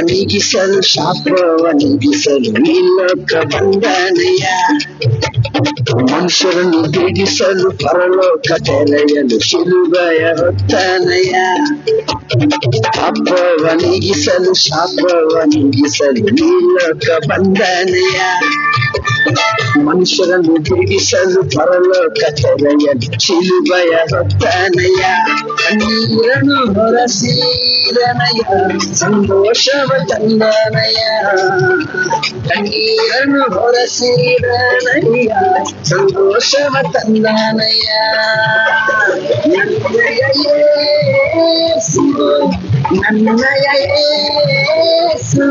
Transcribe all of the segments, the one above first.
ನೀಗಿಸಲು ಶಾಪವ ನೀಗಿಸಲು ಈ ಲೋಕ ಬಂದನಯ್ಯ. ಮನುಷ್ಯರನ್ನು ಬಿಡಿಸಲು ಪರಲೋಕ ತೆರೆಯಲು ಶಿಲುಬೆಯ ಹೊತ್ತನಯ್ಯ. ಪಾಪವ ನೀಗಿಸಲು ಶಾಪವ ನೀಗಿಸಲು ಈ ಲೋಕ ಬಂದನಯ್ಯ. ಮನುಷ್ಯರನ್ನು ಬಿಡಿಸಲು ಪರಲೋಕ ತೆರೆಯಲು ಶಿಲುಬೆಯ ಹೊತ್ತನಯ್ಯ. ಕಣ್ಣೀರನ್ನು ಹೊರಸಿದನಯ್ಯ, ಸಂತೋಷವ ತಂದನಯ್ಯ. ಕಣ್ಣೀರನ್ನು ಹೊರಸಿದನಯ್ಯ, ಸಂತೋಷವ ತಂದನಯ್ಯ. ನನ್ನಯ ಯೇಸು, ನನ್ನಯ ಯೇಸು,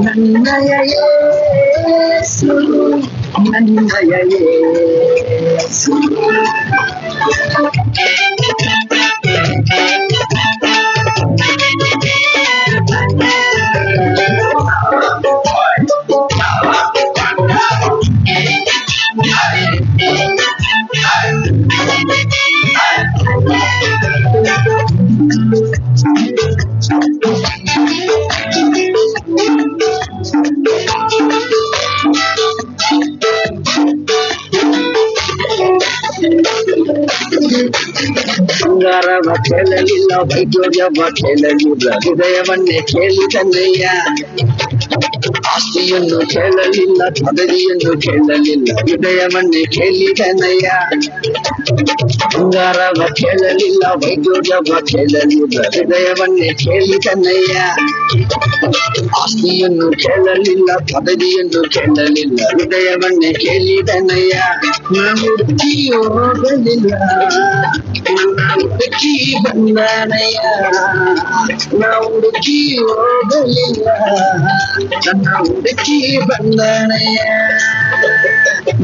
ನನ್ನಯ ಯೇಸು, ನನ್ನಯ ಯೇಸು. ಬಂಗಾರವ ಕೇಳಲಿಲ್ಲ, ವೈದ್ಯವ ಕೇಳಲಿಲ್ಲ, ಹೃದಯವನ್ನೇ ಕೇಳಿದನಯ್ಯ. ಆಸ್ತಿಯನ್ನು ಕೇಳಲಿಲ್ಲ, ಪದವಿಯನ್ನು ಕೇಳಲಿಲ್ಲ, ಹೃದಯವನ್ನೇ ಕೇಳಿದನಯ್ಯ. ಬಂಗಾರವ ಕೇಳಲಿಲ್ಲ, ವೈದ್ಯವ ಕೇಳಲಿಲ್ಲ, ಹೃದಯವನ್ನೇ ಕೇಳಿದನಯ್ಯ. ಆಸ್ತಿಯನ್ನು ಕೇಳಲಿಲ್ಲ, ಪದವಿಯನ್ನು ಕೇಳಲಿಲ್ಲ, ಹೃದಯವನ್ನೇ ಕೇಳಿದನಯ್ಯ. ನಾವು ಹುಡುಕಿ ಹೋಗಲಿಲ್ಲ, ನನ್ನ ಹುಡುಕಿ ಬಂದನಯ್ಯ. ನಾವು ಹುಡುಕಿ ಹೋಗಲಿಲ್ಲ, ನನ್ನ ಹುಡುಕಿ ಬಂದನಯ್ಯ.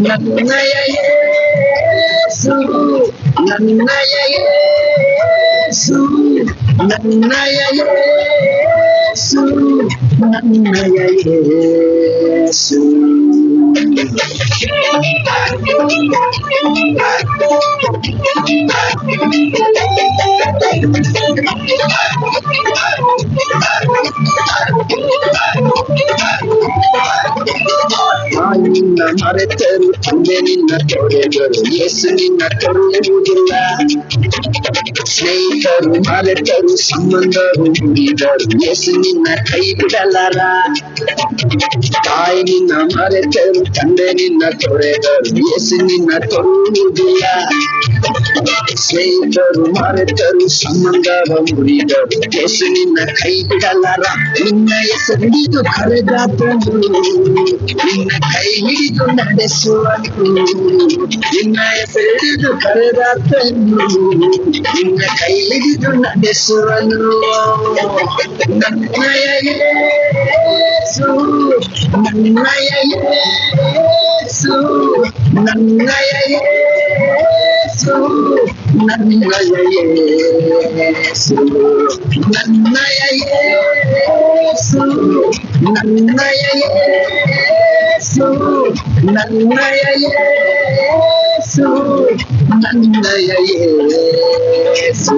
ನನ್ನಯ ಯೇಸು, ನನ್ನಯ ಯೇಸು, ನನ್ನಯ ಯೇಸು, ನನ್ನಯ ಯೇಸು. ನಿನ್ನ ಮರೆತರು, ತಂದೆ ನಿನ್ನ ತೊರೆದರು, ಯೇಸು ನಿನ್ನ ತೊರೆಯುವುದಿಲ್ಲ. ಸ್ನೇಹಿತರು ಮರೆತರು, ಸಂಬಂಧರು ಮುರಿದರು, ಯೇಸು ನಿನ್ನ ಕೈ ಬಿಡಲಾರ. ತಾಯಿ ನಿನ್ನ ಮರೆತರು, ತಂದೆ ನಿನ್ನ ತೊರೆದರು, ಯೇಸು ನಿನ್ನ ತೊರೆಯುವುದಿಲ್ಲ. ಸ್ನೇಹಿತರು ಮರೆತರು, ಸಂಬಂಧವ ಮುರಿದರು, ಯೇಸು ನಿನ್ನ ಕೈ ಬಿಡಲಾರ. ನಿನ್ನ ಹೆಸರು ಹಿಡಿದು ಕರೆದಾತನು, ನಿನ್ನ ಕೈ ಹಿಡಿದು ನಡೆಸುವನು. ನಿನ್ನ ಹೆಸರು ಹಿಡಿದು ಕರೆದಾತನು, ನಿನ್ನ ಕೈ ಹಿಡಿದು ನಡೆಸುವನು. ನನ್ನಯ ಯೇಸು, ನನ್ನಯ ಯೇಸು, ನನ್ನಯ ಯೇಸು, ನನ್ನಯ ಯೇಸು, ನನ್ನಯ ಯೇಸು, ನನ್ನಯ ಯೇಸು, ನನ್ನಯ ಯೇಸು, ನನ್ನಯ ಯೇಸು.